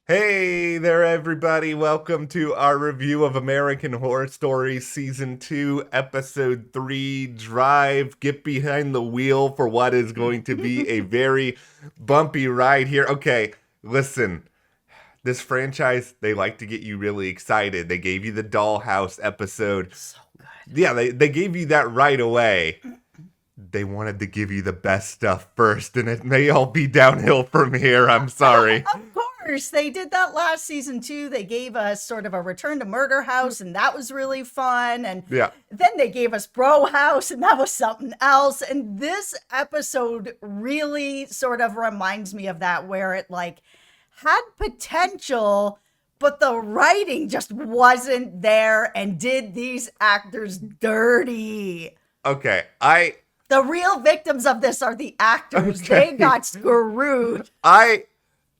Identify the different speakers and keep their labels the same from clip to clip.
Speaker 1: Hey there, everybody. Welcome to our review of American Horror Story Season 2, Episode 3, Drive. Get behind the wheel for what is going to be a very bumpy ride here. Okay, listen. This franchise, they like to get you really excited. They gave you the Dollhouse episode.
Speaker 2: So good.
Speaker 1: Yeah, they gave you that right away. They wanted to give you the best stuff first, and it may all be downhill from here. I'm sorry.
Speaker 2: Of course, they did that last season too. They gave us sort of a return to Murder House, and that was really fun. And
Speaker 1: Yeah.
Speaker 2: then they gave us Bro House, and that was something else. And this episode really sort of reminds me of that, where it like had potential, but the writing just wasn't there and did these actors dirty.
Speaker 1: Okay,
Speaker 2: The real victims of this are the actors.
Speaker 1: Okay.
Speaker 2: They got screwed.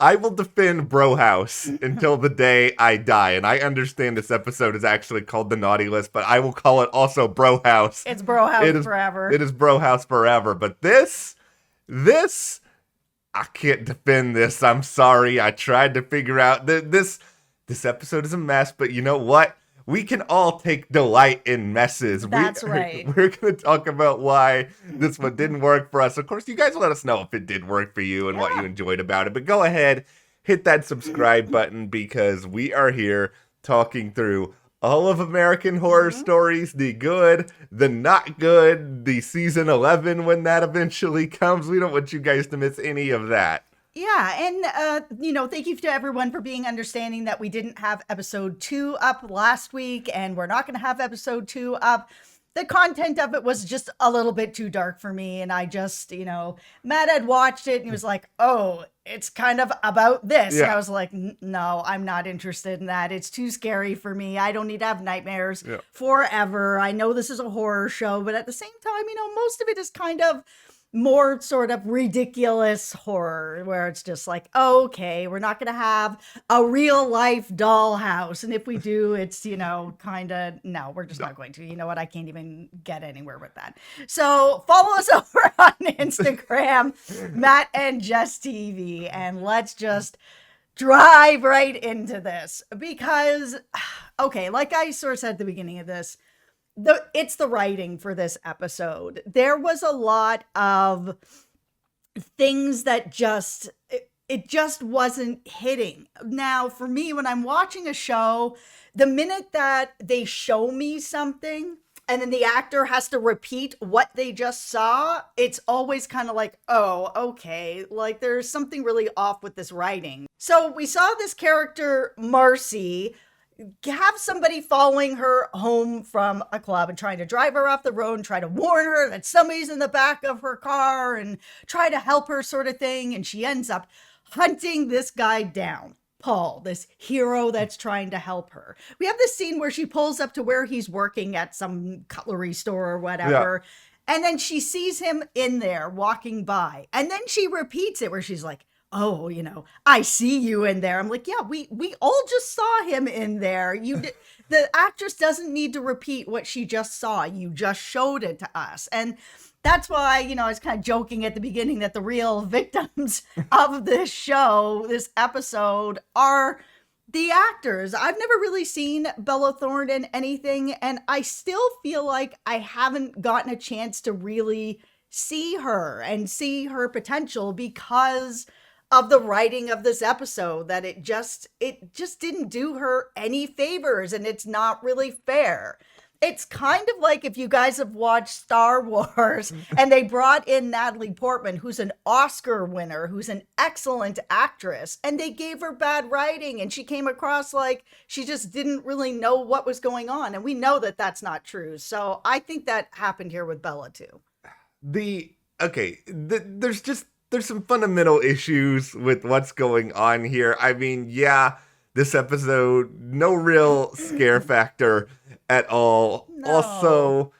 Speaker 1: I will defend Bro House until the day I die, and I understand this episode is actually called The Naughty List, but I will call it also Bro House.
Speaker 2: It's Bro House
Speaker 1: It is
Speaker 2: forever.
Speaker 1: It is Bro House forever. But this, I can't defend this. I'm sorry. I tried to figure out this episode is a mess, but you know what? We can all take delight in messes.
Speaker 2: That's right.
Speaker 1: We're going to talk about why this one didn't work for us. Of course, you guys let us know if it did work for you and what you enjoyed about it. But go ahead, hit that subscribe button because we are here talking through all of American Horror Stories, the good, the not good, the season 11 when that eventually comes. We don't want you guys to miss any of that.
Speaker 2: Yeah, and thank you to everyone for being understanding that we didn't have episode 2 up last week, and we're not going to have episode 2 up. The content of it was just a little bit too dark for me, and I just, Matt had watched it and he was like, "Oh, it's kind of about this," and
Speaker 1: Yeah.
Speaker 2: I was like, "No, I'm not interested in that. It's too scary for me. I don't need to have nightmares forever. I know this is a horror show, but at the same time, most of it is kind of more sort of ridiculous horror where it's just like, okay, we're not going to have a real life dollhouse. And if we do, it's, kind of, no, we're just not going to. You know what? I can't even get anywhere with that. So follow us over on Instagram, Matt and Jess TV, and let's just drive right into this because, okay, like I sort of said at the beginning of this, it's the writing for this episode. There was a lot of things that it just wasn't hitting. Now, for me, when I'm watching a show, the minute that they show me something and then the actor has to repeat what they just saw, it's always kind of like, oh, okay, like there's something really off with this writing. So we saw this character, Marcy, have somebody following her home from a club and trying to drive her off the road and try to warn her that somebody's in the back of her car and try to help her sort of thing. And she ends up hunting this guy down, Paul, this hero that's trying to help her. We have this scene where she pulls up to where he's working at some cutlery store or whatever. Yeah. And then she sees him in there walking by. And then she repeats it where she's like, "Oh, I see you in there." I'm like, yeah, we all just saw him in there. The actress doesn't need to repeat what she just saw. You just showed it to us. And that's why, I was kind of joking at the beginning that the real victims of this show, this episode, are the actors. I've never really seen Bella Thorne in anything, and I still feel like I haven't gotten a chance to really see her and see her potential because of the writing of this episode, that it just didn't do her any favors, and it's not really fair. It's kind of like if you guys have watched Star Wars and they brought in Natalie Portman, who's an Oscar winner, who's an excellent actress, and they gave her bad writing and she came across like she just didn't really know what was going on. And we know that that's not true. So I think that happened here with Bella too.
Speaker 1: There's some fundamental issues with what's going on here. I mean, yeah, this episode, no real scare factor at all.
Speaker 2: No.
Speaker 1: Also,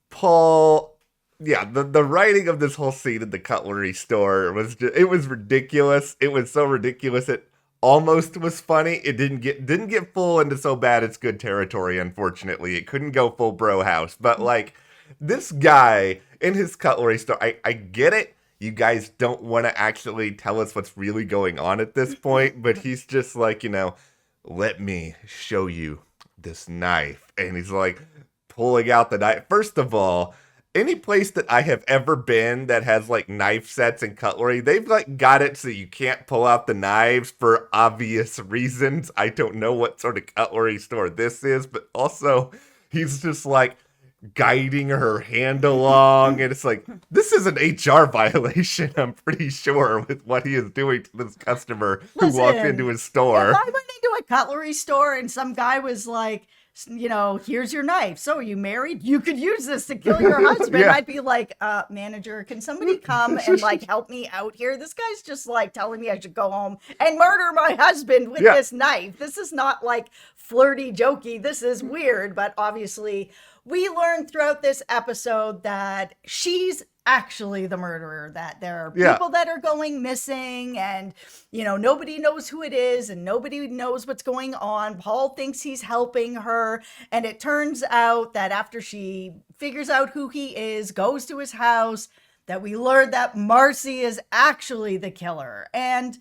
Speaker 1: Paul, yeah, the writing of this whole scene at the cutlery store it was ridiculous. It was so ridiculous it almost was funny. It didn't get full into so bad it's good territory, unfortunately. It couldn't go full Bro House. But like this guy in his cutlery store, I get it. you guys don't want to actually tell us what's really going on at this point, but he's just like, let me show you this knife. And he's like pulling out the knife. First of all, any place that I have ever been that has like knife sets and cutlery, they've like got it so you can't pull out the knives for obvious reasons. I don't know what sort of cutlery store this is, but also he's just like guiding her hand along, and it's like, this is an HR violation, I'm pretty sure, with what he is doing to this customer who walked into his store.
Speaker 2: If I went into a cutlery store and some guy was like, here's your knife. So are you married? You could use this to kill your husband. Yeah. I'd be like, manager, can somebody come and like help me out here? This guy's just like telling me I should go home and murder my husband with this knife. This is not like flirty, jokey. This is weird. But obviously we learned throughout this episode that she's actually the murderer, that there are people that are going missing, and nobody knows who it is and nobody knows what's going on. Paul thinks he's helping her, and it turns out that after she figures out who he is, goes to his house, that we learn that Marcy is actually the killer. And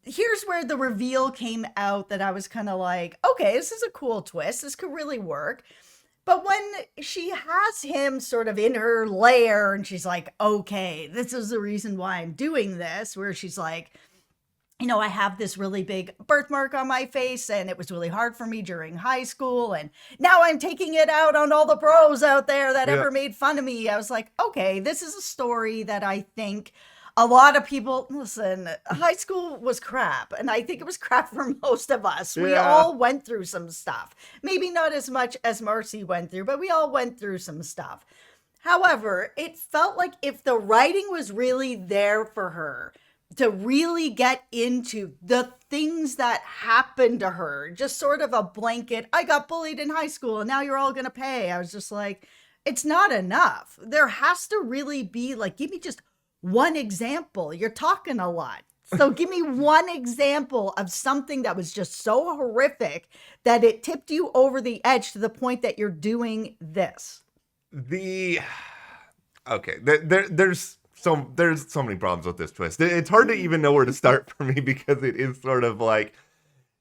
Speaker 2: here's where the reveal came out that I was kind of like, okay, this is a cool twist, this could really work. But when she has him sort of in her lair and she's like, okay, this is the reason why I'm doing this, where she's like, I have this really big birthmark on my face and it was really hard for me during high school. And now I'm taking it out on all the bros out there that ever made fun of me. I was like, okay, this is a story that I think a lot of people, listen, high school was crap, and I think it was crap for most of us. We all went through some stuff. Maybe not as much as Marcy went through, but we all went through some stuff. However, it felt like if the writing was really there for her to really get into the things that happened to her, just sort of a blanket, I got bullied in high school and now you're all going to pay. I was just like, it's not enough. There has to really be like, give me just one example. You're talking a lot. So give me one example of something that was just so horrific that it tipped you over the edge to the point that you're doing this.
Speaker 1: There's so many problems with this twist. It's hard to even know where to start for me, because it is sort of like,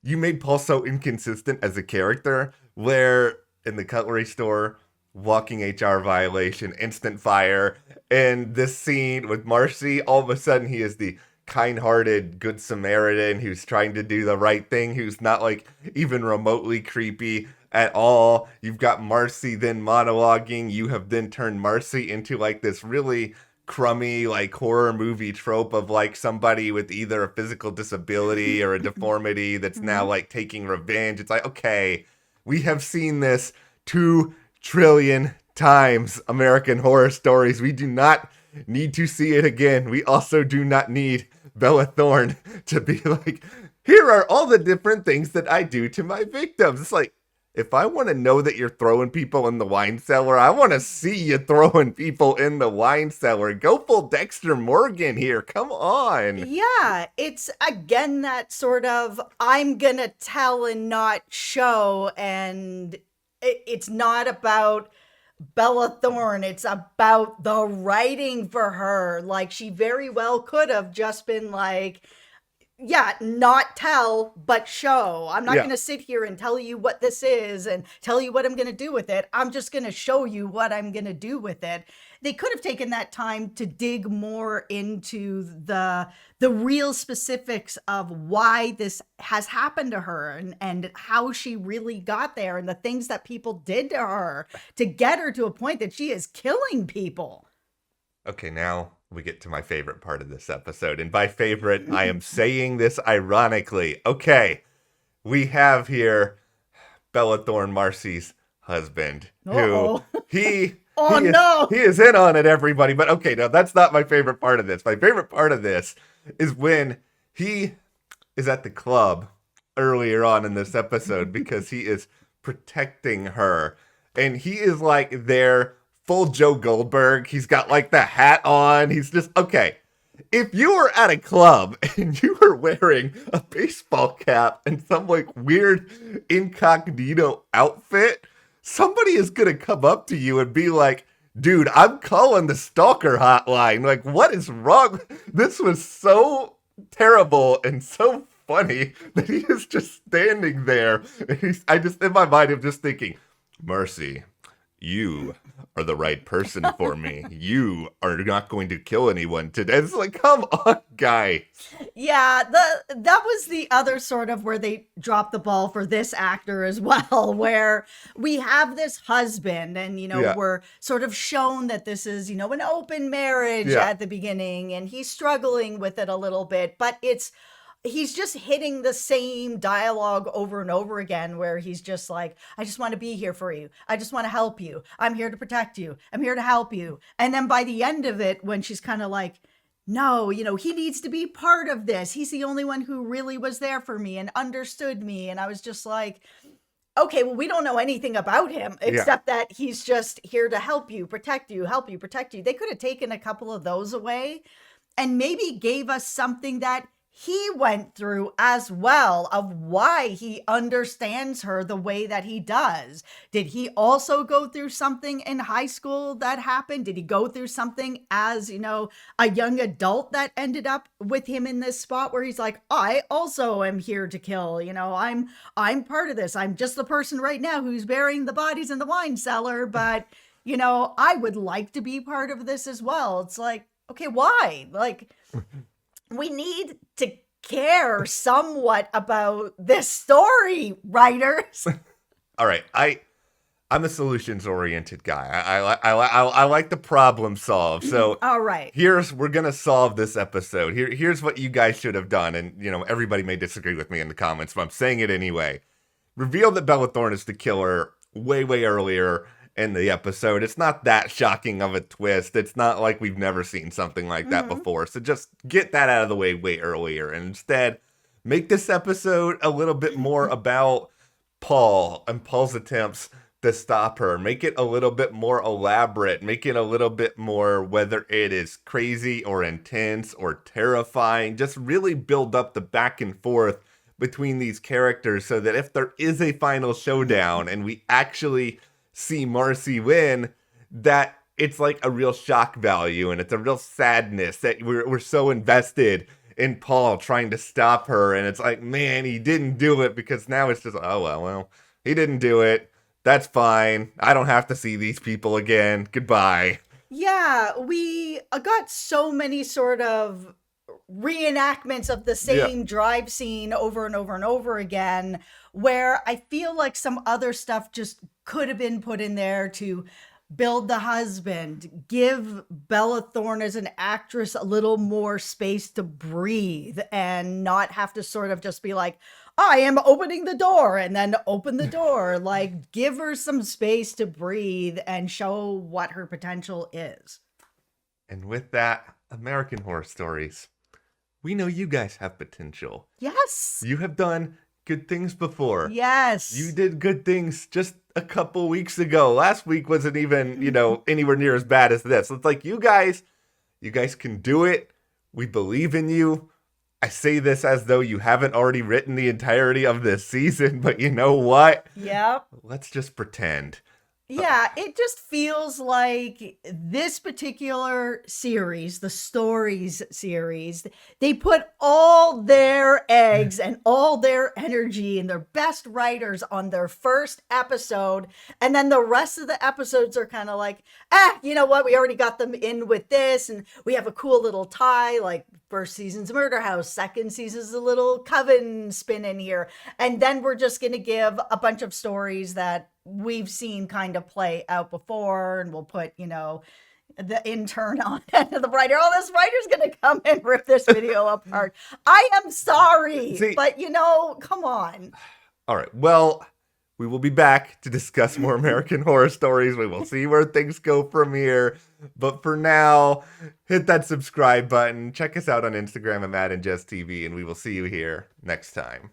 Speaker 1: you made Paul so inconsistent as a character, where in the cutlery store, walking HR violation, instant fire, and this scene with Marcy, all of a sudden he is the kind-hearted good Samaritan who's trying to do the right thing, who's not like even remotely creepy at all. You've got Marcy then monologuing. You have then turned Marcy into like this really crummy like horror movie trope of like somebody with either a physical disability or a deformity that's now like taking revenge. It's like, okay, we have seen this 2 trillion times, American Horror Stories. We do not need to see it again. We also do not need Bella Thorne to be like, here are all the different things that I do to my victims. It's like, if I want to know that you're throwing people in the wine cellar, I want to see you throwing people in the wine cellar. Go full Dexter Morgan here. Come on.
Speaker 2: Yeah, it's again that sort of I'm going to tell and not show, and it's not about Bella Thorne. It's about the writing for her. Like, she very well could have just been like, not tell, but show. I'm not going to sit here and tell you what this is and tell you what I'm going to do with it. I'm just going to show you what I'm going to do with it. They could have taken that time to dig more into the real specifics of why this has happened to her and how she really got there and the things that people did to her to get her to a point that she is killing people.
Speaker 1: Okay, now we get to my favorite part of this episode. And by favorite, I am saying this ironically. Okay, we have here Bella Thorne, Marcy's husband, who he is in on it, everybody. But okay, no, that's not my favorite part of this. My favorite part of this is when he is at the club earlier on in this episode because he is protecting her. And he is like there full Joe Goldberg. He's got like the hat on. He's just, okay, if you were at a club and you were wearing a baseball cap and some like weird incognito outfit, somebody is going to come up to you and be like, dude, I'm calling the stalker hotline. Like, what is wrong? This was so terrible and so funny that he is just standing there. And I just, in my mind, I'm just thinking, Marcy, you are the right person for me. You are not going to kill anyone today. It's like, come on, guy.
Speaker 2: Yeah, that was the other sort of where they dropped the ball for this actor as well, where we have this husband and, we're sort of shown that this is, an open marriage at the beginning, and he's struggling with it a little bit, but he's just hitting the same dialogue over and over again, where he's just like, I just want to be here for you. I just want to help you. I'm here to protect you. I'm here to help you. And then by the end of it, when she's kind of like, no, he needs to be part of this. He's the only one who really was there for me and understood me. And I was just like, okay, well, we don't know anything about him except that he's just here to help you, protect you, help you, protect you. They could have taken a couple of those away and maybe gave us something that he went through as well, of why he understands her the way that he does. Did he also go through something in high school that happened? Did he go through something as, a young adult that ended up with him in this spot where he's like, I also am here to kill, I'm part of this. I'm just the person right now who's burying the bodies in the wine cellar, but, I would like to be part of this as well. It's like, okay, why? Like, we need to care somewhat about this story, writers.
Speaker 1: All right, I'm a solutions-oriented guy. I like the problem solve. So
Speaker 2: all right,
Speaker 1: we're gonna solve this episode. Here's what you guys should have done, and everybody may disagree with me in the comments, but I'm saying it anyway. Reveal that Bella Thorne is the killer way earlier in the episode. It's not that shocking of a twist. It's not like we've never seen something like that before. So just get that out of the way earlier. And instead, make this episode a little bit more about Paul and Paul's attempts to stop her. Make it a little bit more elaborate. Make it a little bit more, whether it is crazy or intense or terrifying. Just really build up the back and forth between these characters so that if there is a final showdown and we actually see Marcy win, that it's like a real shock value and it's a real sadness that we're so invested in Paul trying to stop her, and it's like, man, he didn't do it, because now it's just, oh well, he didn't do it. That's fine. I don't have to see these people again. Goodbye.
Speaker 2: Yeah, we got so many sort of reenactments of the same drive scene over and over and over again, where I feel like some other stuff just could have been put in there to build the husband, give Bella Thorne as an actress a little more space to breathe and not have to sort of just be like, I am opening the door and then open the door. Like, give her some space to breathe and show what her potential is.
Speaker 1: And with that, American Horror Stories, we know you guys have potential.
Speaker 2: Yes.
Speaker 1: You have done good things before.
Speaker 2: Yes.
Speaker 1: You did good things just a couple weeks ago. Last week wasn't even, anywhere near as bad as this. It's like, you guys can do it. We believe in you. I say this as though you haven't already written the entirety of this season, but you know what?
Speaker 2: Yep.
Speaker 1: Let's just pretend.
Speaker 2: Yeah, it just feels like this particular series, the Stories series, they put all their eggs and all their energy and their best writers on their first episode. And then the rest of the episodes are kind of like, you know what? We already got them in with this. And we have a cool little tie, like first season's Murder House, second season's a little Coven spin in here. And then we're just going to give a bunch of stories that we've seen kind of play out before, and we'll put, the intern on and the writer. Oh, this writer's going to come and rip this video apart. I am sorry, but come on.
Speaker 1: All right. Well, we will be back to discuss more American Horror Stories. We will see where things go from here. But for now, hit that subscribe button. Check us out on Instagram at Matt and Jess TV, and we will see you here next time.